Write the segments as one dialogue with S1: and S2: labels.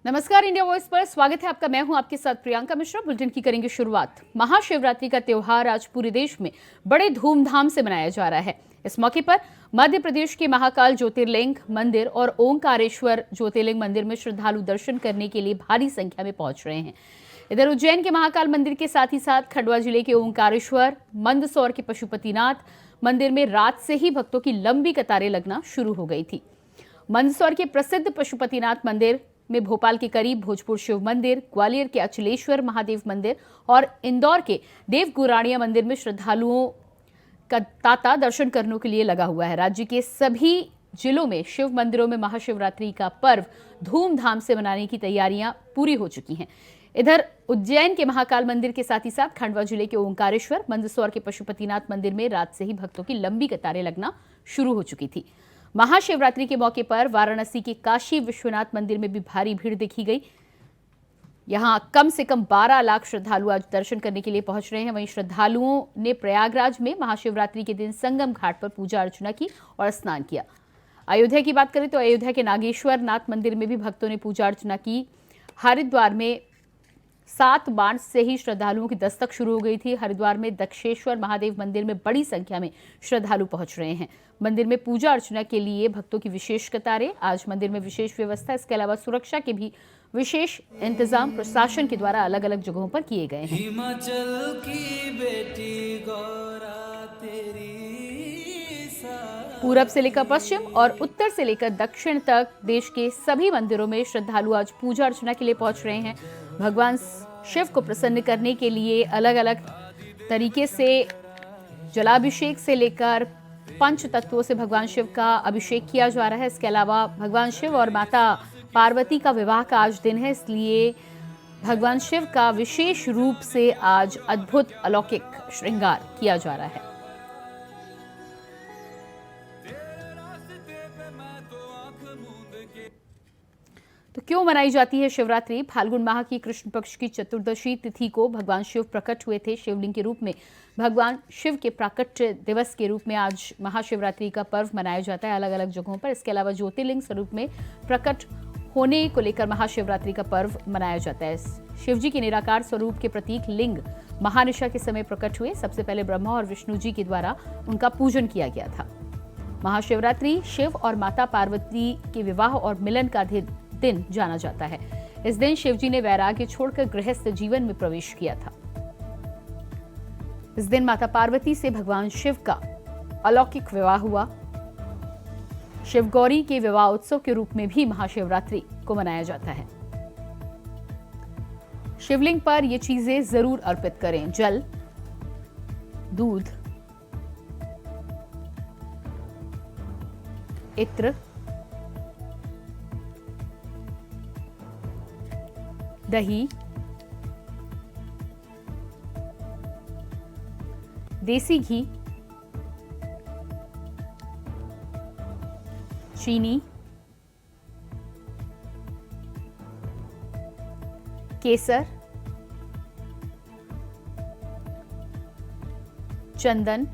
S1: नमस्कार, India voice पर स्वागत है आपका। मैं हूं आपके साथ प्रियंका मिश्रा। बुलेटिन की करेंगे शुरुआत। महाशिवरात्रि का त्योहार आज पूरे देश में बड़े धूमधाम से मनाया जा रहा है। इस मौके पर मध्य प्रदेश के महाकाल ज्योतिर्लिंग मंदिर और ओंकारेश्वर ज्योतिर्लिंग मंदिर में श्रद्धालु दर्शन करने के लिए भारी संख्या में पहुंच रहे हैं। इधर उज्जैन के महाकाल मंदिर के साथ ही साथ खंडवा जिले के ओंकारेश्वर, मंदसौर के पशुपतिनाथ मंदिर में रात से ही भक्तों की लंबी कतारें लगना शुरू हो गई थी। मंदसौर के प्रसिद्ध पशुपतिनाथ मंदिर में भोपाल के करीब भोजपुर शिव मंदिर, ग्वालियर के अचलेश्वर महादेव मंदिर और इंदौर के देवगुरानिया मंदिर में श्रद्धालुओं का तांता दर्शन करने के लिए लगा हुआ है। राज्य के सभी जिलों में शिव मंदिरों में महाशिवरात्रि का पर्व धूमधाम से मनाने की तैयारियां पूरी हो चुकी हैं। इधर उज्जैन के महाकाल मंदिर के साथ ही साथ खंडवा जिले के ओंकारेश्वर, मंदसौर के पशुपतिनाथ मंदिर में रात से ही भक्तों की लंबी कतारें लगना शुरू हो चुकी थी। महाशिवरात्रि के मौके पर वाराणसी के काशी विश्वनाथ मंदिर में भी भारी भीड़ देखी गई। यहां कम से कम 12 लाख श्रद्धालु आज दर्शन करने के लिए पहुंच रहे हैं। वहीं श्रद्धालुओं ने प्रयागराज में महाशिवरात्रि के दिन संगम घाट पर पूजा अर्चना की और स्नान किया। अयोध्या की बात करें तो अयोध्या के नागेश्वर नाथ मंदिर में भी भक्तों ने पूजा अर्चना की। हरिद्वार में 7 मार्च से ही श्रद्धालुओं की दस्तक शुरू हो गई थी। हरिद्वार में दक्षेश्वर महादेव मंदिर में बड़ी संख्या में श्रद्धालु पहुंच रहे हैं। मंदिर में पूजा अर्चना के लिए भक्तों की विशेष कतारें। आज मंदिर में विशेष व्यवस्था, इसके अलावा सुरक्षा के भी विशेष इंतजाम प्रशासन के द्वारा अलग अलग जगहों पर किए गए हैं।
S2: हिमाचल की बेटी गौरा तेरी
S1: पूरब से लेकर पश्चिम और उत्तर से लेकर दक्षिण तक देश के सभी मंदिरों में श्रद्धालु आज पूजा अर्चना के लिए पहुंच रहे हैं। भगवान शिव को प्रसन्न करने के लिए अलग अलग तरीके से जलाभिषेक से लेकर पंच तत्वों से भगवान शिव का अभिषेक किया जा रहा है। इसके अलावा भगवान शिव और माता पार्वती का विवाह का आज दिन है, इसलिए भगवान शिव का विशेष रूप से आज अद्भुत अलौकिक श्रृंगार किया जा रहा है। तो क्यों मनाई जाती है शिवरात्रि? फाल्गुन माह की कृष्ण पक्ष की चतुर्दशी तिथि को भगवान शिव प्रकट हुए थे। शिवलिंग के रूप में भगवान शिव के प्राकट्य दिवस के रूप में आज महाशिवरात्रि का पर्व मनाया जाता है अलग अलग जगहों पर। इसके अलावा ज्योतिर्लिंग स्वरूप में प्रकट होने को लेकर महाशिवरात्रि का पर्व मनाया जाता है। शिव जी के निराकार स्वरूप के प्रतीक लिंग महानिशा के समय प्रकट हुए। सबसे पहले ब्रह्मा और विष्णु जी के द्वारा उनका पूजन किया गया था। महाशिवरात्रि शिव और माता पार्वती के विवाह और मिलन का दिन जाना जाता है। इस दिन शिव जी ने वैराग्य छोड़कर गृहस्थ जीवन में प्रवेश किया था। इस दिन माता पार्वती से भगवान शिव का अलौकिक विवाह हुआ। शिव गौरी के विवाह उत्सव के रूप में भी महाशिवरात्रि को मनाया जाता है। शिवलिंग पर ये चीजें जरूर अर्पित करें: जल, दूध, इत्र, दही, देसी घी, चीनी, केसर, चंदन,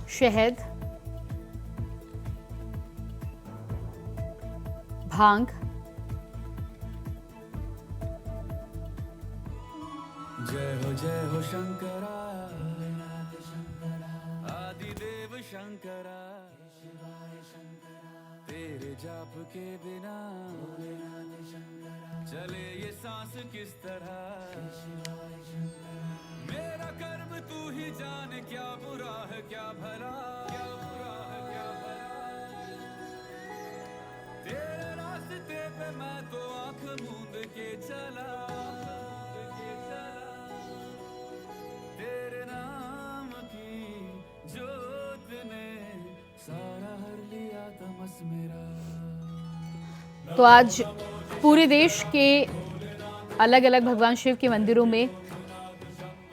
S1: शहद, भांग,
S2: जय हो शंकरा, आदिदेव शंकरा, तेरे जाप के बिना चले ये सांस किस तरह। मेरा कर्म तू ही जाने, क्या बुरा है क्या भला, क्या बुरा है क्या भला। तेरे रास्ते पे मैं तो आंख मूंद के चला, तेरे नाम की जोत ने सारा हर लिया तमस मेरा।
S1: तो आज पूरे देश के अलग अलग भगवान शिव के मंदिरों में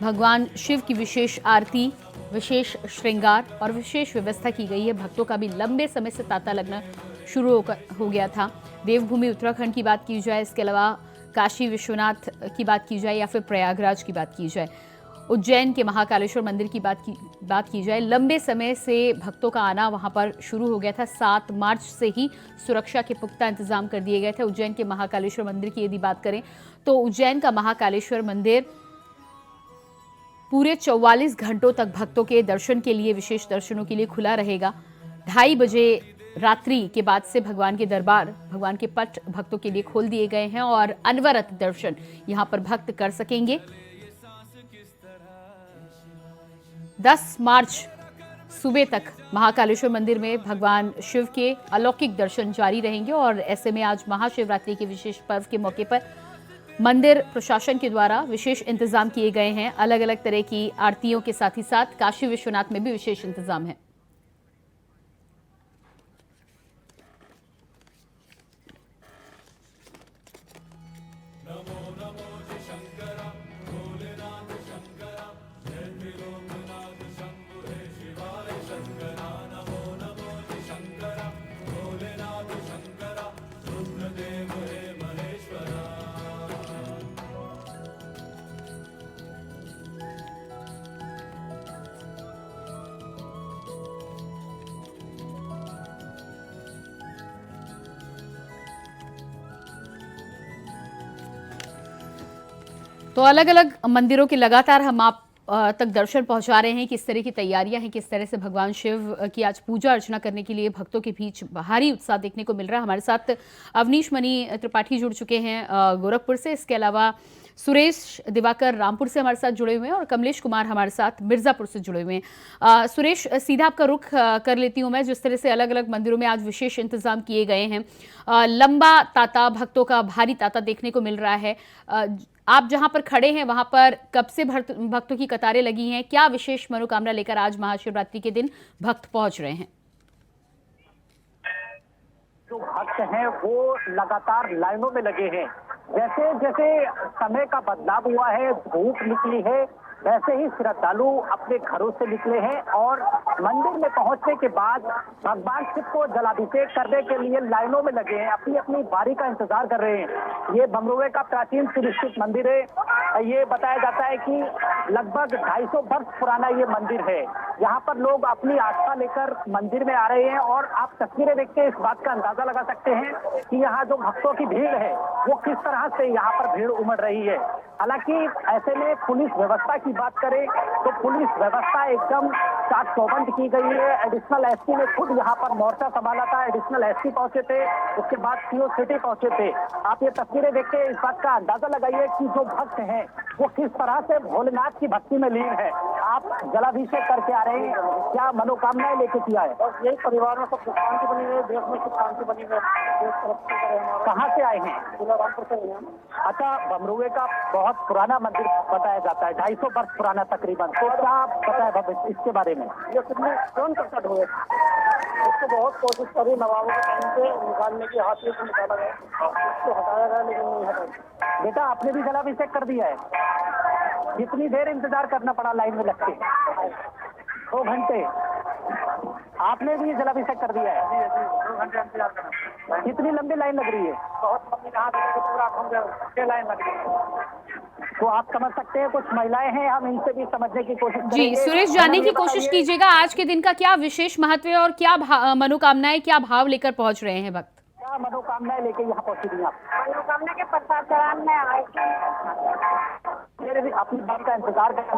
S1: भगवान शिव की विशेष आरती, विशेष श्रृंगार और विशेष व्यवस्था की गई है। भक्तों का भी लंबे समय से तांता लगना शुरू हो गया था। देवभूमि उत्तराखंड की बात की जाए, इसके अलावा काशी विश्वनाथ की बात की जाए या फिर प्रयागराज की बात की जाए, उज्जैन के महाकालेश्वर मंदिर की बात की जाए, लंबे समय से भक्तों का आना वहां पर शुरू हो गया था। 7 मार्च से ही सुरक्षा के पुख्ता इंतजाम कर दिए गए थे। उज्जैन के महाकालेश्वर मंदिर की यदि बात करें तो उज्जैन का महाकालेश्वर मंदिर पूरे 44 घंटों तक भक्तों के दर्शन के लिए, विशेष दर्शनों के लिए खुला रहेगा। 2:30 बजे रात्रि के बाद से भगवान के दरबार, भगवान के पट भक्तों के लिए खोल दिए गए हैं और अनवरत दर्शन यहां पर भक्त कर सकेंगे। 10 मार्च सुबह तक महाकालेश्वर मंदिर में भगवान शिव के अलौकिक दर्शन जारी रहेंगे और ऐसे में आज महाशिवरात्रि के विशेष पर्व के मौके पर मंदिर प्रशासन के द्वारा विशेष इंतजाम किए गए हैं। अलग अलग तरह की आरतियों के साथ ही साथ काशी विश्वनाथ में भी विशेष इंतजाम है। तो अलग अलग मंदिरों के लगातार हम आप तक दर्शन पहुंचा रहे हैं। किस तरह की तैयारियां हैं, किस तरह से भगवान शिव की आज पूजा अर्चना करने के लिए भक्तों के बीच भारी उत्साह देखने को मिल रहा है। हमारे साथ अवनीश मणि त्रिपाठी जुड़ चुके हैं गोरखपुर से। इसके अलावा सुरेश दिवाकर रामपुर से हमारे साथ जुड़े हुए हैं और कमलेश कुमार हमारे साथ मिर्जापुर से जुड़े हुए हैं। सुरेश, सीधा आपका रुख कर लेती हूँ मैं। जिस तरह से अलग अलग मंदिरों में आज विशेष इंतजाम किए गए हैं, लंबा तांता, भक्तों का भारी तांता देखने को मिल रहा है। आप जहां पर खड़े हैं वहां पर कब से भक्तों की कतारें लगी हैं? क्या विशेष मनोकामना लेकर आज महाशिवरात्रि के दिन भक्त पहुंच रहे हैं?
S3: जो भक्त हैं वो लगातार लाइनों में लगे हैं। जैसे जैसे समय का बदलाव हुआ है, धूप निकली है, वैसे ही श्रद्धालु अपने घरों से निकले हैं और मंदिर में पहुंचने के बाद भगवान शिव को जलाभिषेक करने के लिए लाइनों में लगे हैं, अपनी अपनी बारी का इंतजार कर रहे हैं। ये बमरोए का प्राचीन सुनिश्चित मंदिर है। ये बताया जाता है कि लगभग 250 वर्ष पुराना ये मंदिर है। यहाँ पर लोग अपनी आस्था लेकर मंदिर में आ रहे हैं और आप तस्वीरें देख के इस बात का अंदाजा लगा सकते हैं कि यहाँ जो भक्तों की भीड़ है वो किस तरह से यहाँ पर भीड़ उमड़ रही है। हालांकि ऐसे में पुलिस व्यवस्था की बात करें तो पुलिस व्यवस्था एकदम चाक चौबंद की गई है। एडिशनल एसपी ने खुद यहाँ पर मोर्चा संभाला था। एडिशनल एसपी पहुंचे थे, उसके बाद सीओ सिटी पहुंचे थे। आप ये तस्वीरें देख के इस बात का अंदाजा लगाइए कि जो भक्त हैं वो किस तरह से भोलेनाथ की भक्ति में लीन है। आप जलाभिषेक करके आ रहे हैं, क्या मनोकामनाएं लेके किया है? और यही परिवार में सब सुख शांति बनी है, देश में सुख शांति बनी है। कहाँ से आए हैं? रामपुर से। अच्छा, बमरुए का बहुत पुराना मंदिर बताया जाता है, 250 वर्ष पुराना तकरीबन। तो क्या पता है भविष्य इसके बारे में? ये कितने कौन प्रकट हुए? इसको बहुत कोशिश करी नवाबों के टाइम से निकालने की, हाथ से निकाला गया, इसको हटाया गया लेकिन नहीं हटाया। बेटा, आपने भी जलाभिषेक कर दिया है? कितनी देर इंतजार करना पड़ा लाइन में लग के? 2 घंटे। आपने भी जलाभिषेक कर दिया है? 2 घंटे इंतजार करना। कितनी लंबी लाइन लग रही है? बहुत लंबी, कहाँ पूरा लाइन लग रही है। तो आप समझ सकते हैं, कुछ महिलाएं हैं, हम इनसे भी समझने की कोशिश करेंगे।
S1: जी सुरेश, जानने की कोशिश कीजिएगा आज के दिन का क्या विशेष महत्व है और क्या मनोकामनाएं, क्या भाव लेकर पहुंच रहे हैं भक्त?
S3: क्या मनोकामनाएं लेके यहाँ पहुंची थी आप?
S4: मनोकामना के प्रसाद चढ़ाने आए थे।
S3: मेरे भी अपनी बात का इंतजार करने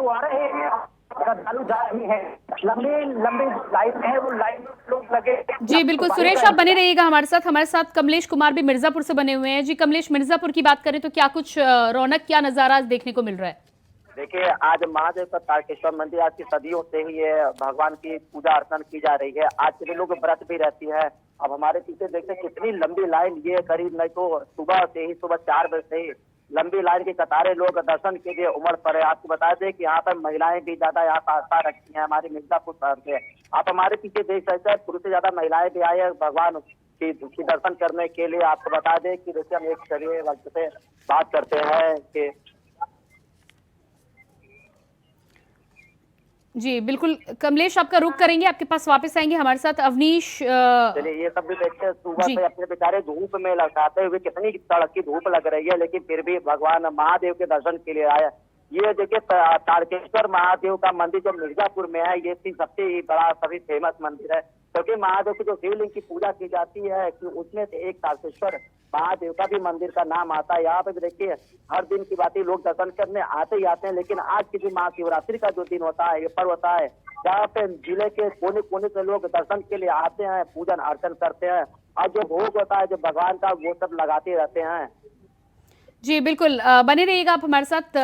S3: आ रहे हैं, श्रद्धालु जा रही है, लंबी लंबी लाइन है, वो लाइन लोग लगे।
S1: जी बिल्कुल सुरेश, आप बने रहिएगा हमारे साथ कमलेश कुमार भी मिर्जापुर से बने हुए हैं। जी कमलेश, मिर्जापुर की बात करें तो क्या कुछ रौनक, क्या नजारा आज देखने को मिल रहा है?
S5: देखिए, आज महादेव का तारकेश्वर मंदिर आज की सदियों से ही ये भगवान की पूजा अर्चना की जा रही है। आज के दिन लोग व्रत भी रहती है। अब हमारे पीछे देखते कितनी लंबी लाइन, ये करीब नहीं तो सुबह 4 बजे से ही लंबी लाइन की कतारें लोग दर्शन के लिए उमड़ पड़े। आपको बता दें कि यहाँ पर महिलाएं भी ज्यादा यहाँ पर आस्था रखती हैं हमारी मिर्जापुर शहर से। आप हमारे पीछे देख सकते हैं, पुरुष से ज्यादा महिलाएं भी आई है भगवान की दर्शन करने के लिए। आपको बता दें कि जैसे हम एक शरीर वक्त से बात करते हैं कि
S1: जी बिल्कुल कमलेश, आपका रुख करेंगे, आपके पास वापस आएंगे। हमारे साथ अवनीश
S5: चलिए ये सब भी देखते हैं, सुबह
S1: जी।
S5: से अपने बेचारे धूप में लगाते हुए, कितनी तड़की धूप लग रही है, लेकिन फिर भी भगवान महादेव के दर्शन के लिए आए। ये देखिए तारकेश्वर महादेव का मंदिर जो मिर्जापुर में है, ये सबसे ही बड़ा सभी फेमस मंदिर है, क्योंकि महादेव की जो शिवलिंग की पूजा की जाती है कि उसमें से एक तारकेश्वर महादेव का भी मंदिर का नाम आता है। यहाँ पे भी देखिए हर दिन की बात ही लोग दर्शन करने आते ही आते हैं, लेकिन आज की जो महाशिवरात्रि का जो दिन होता है, ये पर्व होता है, जहाँ पे जिले के कोने कोने से लोग दर्शन के लिए आते हैं, पूजन अर्चन करते हैं, और जो भोग होता है जो भगवान का, वो सब लगाते रहते हैं।
S1: जी बिल्कुल, बने रहिएगा आप हमारे साथ।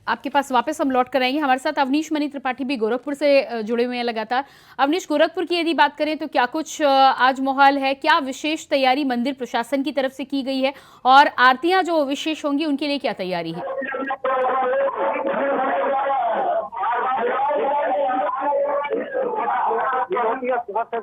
S1: आपके पास वापस हम लौट कर आएंगे। हमारे साथ अवनीश मनी त्रिपाठी भी गोरखपुर से जुड़े हुए हैं लगातार। अवनीश, गोरखपुर की यदि बात करें तो क्या कुछ आज माहौल है, क्या विशेष तैयारी मंदिर प्रशासन की तरफ से की गई है, और आरतियां जो विशेष होंगी उनके लिए क्या तैयारी है?
S3: सुबह से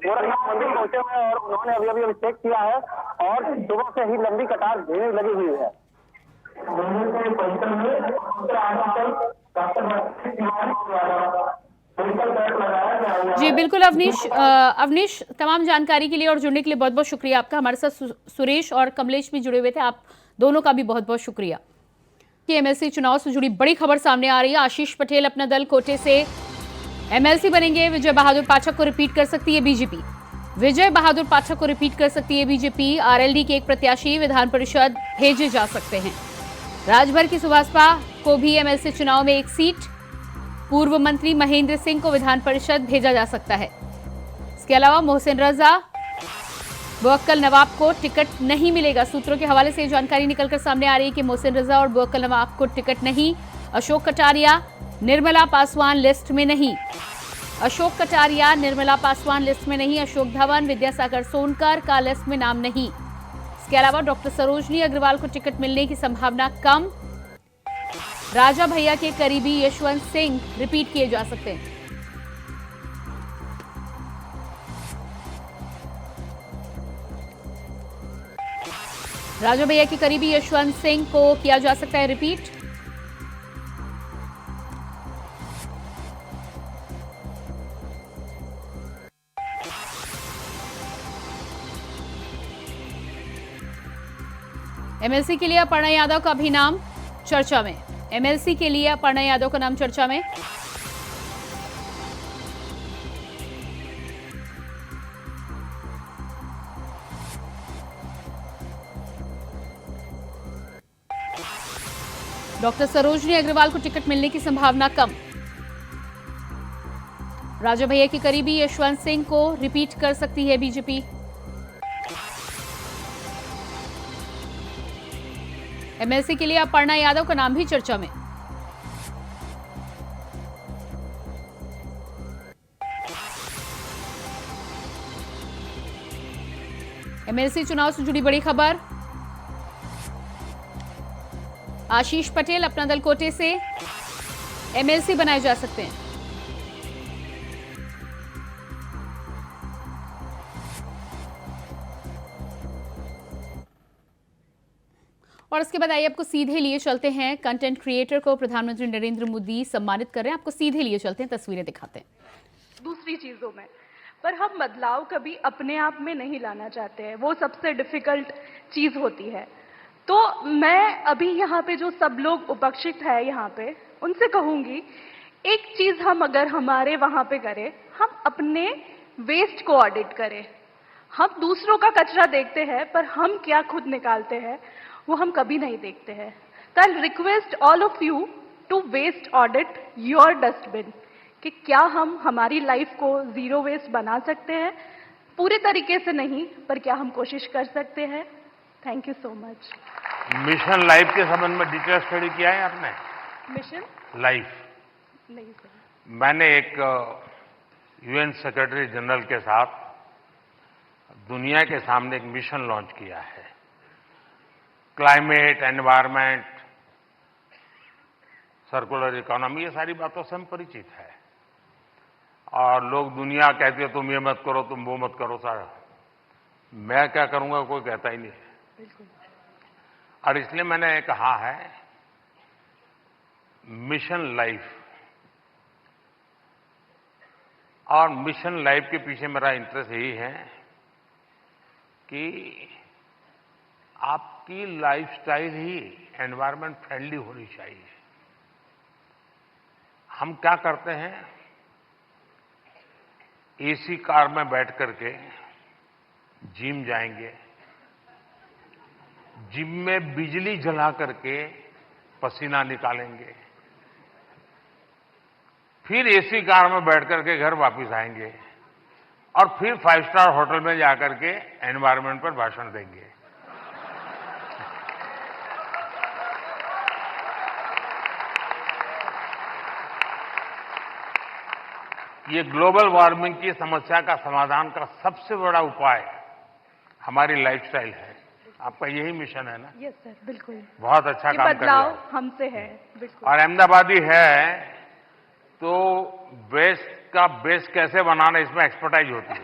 S3: गोरखनाथ मंदिर पहुंचे हुए हैं और उन्होंने अभी अभी अभिषेक किया है और सुबह से ही लंबी कतार भीड़ लगी हुई है।
S1: जी बिल्कुल अवनीश, तमाम जानकारी के लिए और जुड़ने के लिए बहुत बहुत शुक्रिया आपका। हमारे साथ सुरेश और कमलेश भी जुड़े हुए थे, आप दोनों का भी बहुत बहुत शुक्रिया। कि एमएलसी चुनाव से जुड़ी बड़ी खबर सामने आ रही है। आशीष पटेल अपना दल कोटे से एमएलसी बनेंगे। विजय बहादुर पाठक को रिपीट कर सकती है बीजेपी। विजय बहादुर पाठक को रिपीट कर सकती है बीजेपी। आरएलडी के एक प्रत्याशी विधान परिषद भेजे जा सकते हैं। राजभर की सुभाषपा को भी एमएलसी चुनाव में एक सीट। पूर्व मंत्री महेंद्र सिंह को विधान परिषद भेजा जा सकता है। इसके अलावा मोहसिन रजा, बुअक्कल नवाब को टिकट नहीं मिलेगा। सूत्रों के हवाले से जानकारी निकलकर सामने आ रही है कि मोहसिन रजा और बुअक्कल नवाब को टिकट नहीं। अशोक कटारिया, निर्मला पासवान लिस्ट में नहीं। अशोक कटारिया, निर्मला पासवान लिस्ट में नहीं। अशोक धवन, विद्यासागर सोनकर का लिस्ट में नाम नहीं। इसके अलावा डॉक्टर सरोजनी अग्रवाल को टिकट मिलने की संभावना कम। राजा भैया के करीबी यशवंत सिंह रिपीट किए जा सकते हैं। राजा भैया के करीबी यशवंत सिंह को किया जा सकता है रिपीट। एमएलसी के लिए अपर्णा यादव का भी नाम चर्चा में। एमएलसी के लिए अपर्णा यादव का नाम चर्चा में। डॉक्टर सरोजनी अग्रवाल को टिकट मिलने की संभावना कम। राजा भैया के करीबी यशवंत सिंह को रिपीट कर सकती है बीजेपी। एमएलसी के लिए अपर्णा यादव का नाम भी चर्चा में। एमएलसी चुनाव से जुड़ी बड़ी खबर। आशीष पटेल अपना दल कोटे से एमएलसी बनाए जा सकते हैं। और इसके बाद आइए आपको सीधे लिए चलते हैं। कंटेंट क्रिएटर को प्रधानमंत्री नरेंद्र मोदी सम्मानित कर रहे हैं। आपको सीधे लिए चलते हैं, तस्वीरें दिखाते हैं।
S6: दूसरी चीजों में पर हम बदलाव कभी अपने आप में नहीं लाना चाहते हैं, वो सबसे डिफिकल्ट चीज होती है। तो मैं अभी यहाँ पे जो सब लोग उपस्थित है यहाँ पे, उनसे कहूंगी एक चीज हम अगर हमारे वहां पे करें, हम अपने वेस्ट को ऑडिट करें। हम दूसरों का कचरा देखते हैं पर हम क्या खुद निकालते हैं वो हम कभी नहीं देखते हैं। तो I request all of you to waste audit your dustbin कि क्या हम हमारी लाइफ को जीरो वेस्ट बना सकते हैं। पूरे तरीके से नहीं, पर क्या हम कोशिश कर सकते हैं। Thank you so much.
S7: Mission life के संबंध में डिटेल स्टडी किया है आपने?
S6: मिशन
S7: लाइफ
S6: नहीं सर।
S7: मैंने एक यूएन सेक्रेटरी जनरल के साथ दुनिया के सामने एक मिशन लॉन्च किया है। क्लाइमेट, एनवायरनमेंट, सर्कुलर इकोनॉमी, ये सारी बातों से हम परिचित है। और लोग दुनिया कहती है तुम ये मत करो, तुम वो मत करो। सारा मैं क्या करूंगा कोई कहता ही नहीं है। और इसलिए मैंने कहा है मिशन लाइफ, और मिशन लाइफ के पीछे मेरा इंटरेस्ट यही है कि आपकी लाइफस्टाइल ही एनवायरनमेंट फ्रेंडली होनी चाहिए। हम क्या करते हैं, एसी कार में बैठ करके जिम जाएंगे, जिम में बिजली जला करके पसीना निकालेंगे, फिर एसी कार में बैठ करके घर वापस आएंगे और फिर 5 स्टार होटल में जाकर के एनवायरनमेंट पर भाषण देंगे। ये ग्लोबल वार्मिंग की समस्या का समाधान का सबसे बड़ा उपाय हमारी लाइफस्टाइल है। आपका यही मिशन है ना?
S6: यस सर, बिल्कुल।
S7: बहुत अच्छा
S6: ये
S7: काम कर रहे
S6: बदलाव
S7: हो।
S6: हमसे है, बिल्कुल।
S7: और अहमदाबादी है तो वेस्ट का बेस्ट कैसे बनाना, इसमें एक्सपर्टाइज होती है।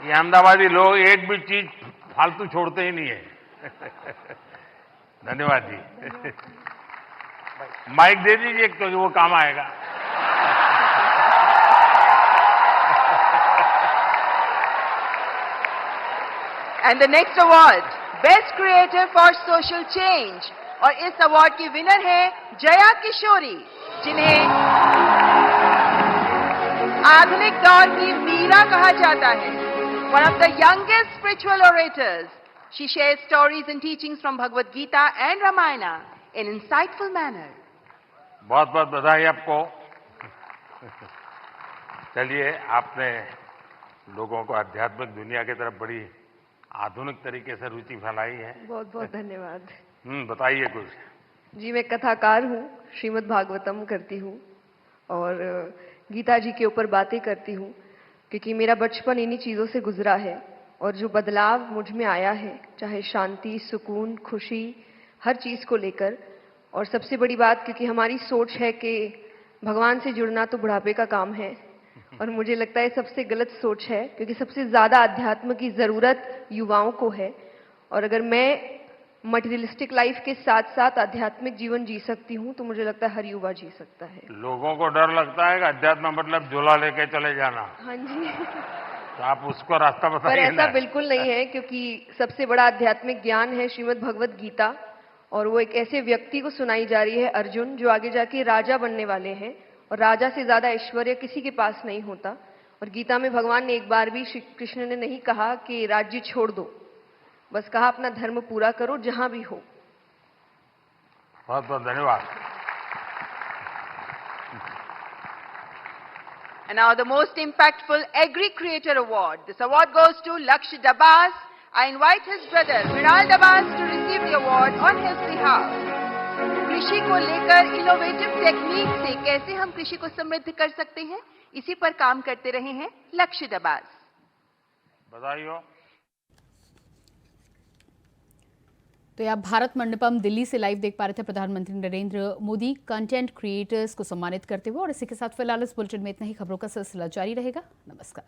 S7: ये अहमदाबादी लोग एक भी चीज फालतू छोड़ते ही नहीं है। धन्यवाद जी। माइक दे दीजिए क्योंकि वो काम आएगा।
S8: And the next award, Best Creator for Social Change, और इस अवार्ड की विनर है जया किशोरी, जिन्हें आधुनिक दौर की मीरा कहा जाता है। One of the youngest spiritual orators, she shares stories and teachings from Bhagavad Gita and Ramayana in insightful manner.
S7: बहुत बहुत बधाई आपको। चलिए, आपने लोगों को आध्यात्मिक दुनिया की तरफ बड़ी आधुनिक तरीके से रुचि फैलाई है।
S9: बहुत बहुत धन्यवाद।
S7: बताइए कुछ।
S9: जी, मैं कथाकार हूँ, श्रीमद् भागवतम करती हूँ और गीता जी के ऊपर बातें करती हूँ, क्योंकि मेरा बचपन इन्हीं चीज़ों से गुजरा है और जो बदलाव मुझ में आया है, चाहे शांति, सुकून, खुशी, हर चीज़ को लेकर। और सबसे बड़ी बात, क्योंकि हमारी सोच है कि भगवान से जुड़ना तो बुढ़ापे का काम है, और मुझे लगता है सबसे गलत सोच है, क्योंकि सबसे ज़्यादा अध्यात्म की ज़रूरत युवाओं को है। और अगर मैं मटेरियलिस्टिक लाइफ के साथ साथ आध्यात्मिक जीवन जी सकती हूँ तो मुझे लगता है हर युवा जी सकता है।
S7: लोगों को डर लगता है कि अध्यात्म मतलब झोला लेके चले जाना।
S9: हाँ जी।
S7: तो आप उसको रास्ता
S9: पर
S7: बताइए
S9: ऐसा बिल्कुल नहीं है, क्योंकि सबसे बड़ा आध्यात्मिक ज्ञान है श्रीमद् भगवद गीता, और वो एक ऐसे व्यक्ति को सुनाई जा रही है, अर्जुन, जो आगे जाके राजा बनने वाले हैं, और राजा से ज्यादा ऐश्वर्य किसी के पास नहीं होता। और गीता में भगवान ने एक बार भी, श्री कृष्ण ने नहीं कहा कि राज्य छोड़ दो, बस कहा अपना धर्म पूरा करो जहां भी हो।
S7: बहुत बहुत धन्यवाद।
S8: And now the most impactful Agri Creator Award. This award goes to Laksh Dabas. I invite his brother Viral Dabas to receive the award on his behalf. कृषि को लेकर इनोवेटिव टेक्निक से कैसे हम कृषि को समृद्ध कर सकते हैं, इसी पर काम करते रहे हैं लक्ष्य दबास।
S7: बधाई हो।
S1: तो आप भारत मंडपम दिल्ली से लाइव देख पा रहे थे। प्रधानमंत्री नरेंद्र मोदी कंटेंट क्रिएटर्स को सम्मानित करते हुए। और इसी के साथ फिलहाल इस बुलेटिन में इतना ही। खबरों का सिलसिला जारी रहेगा। नमस्कार।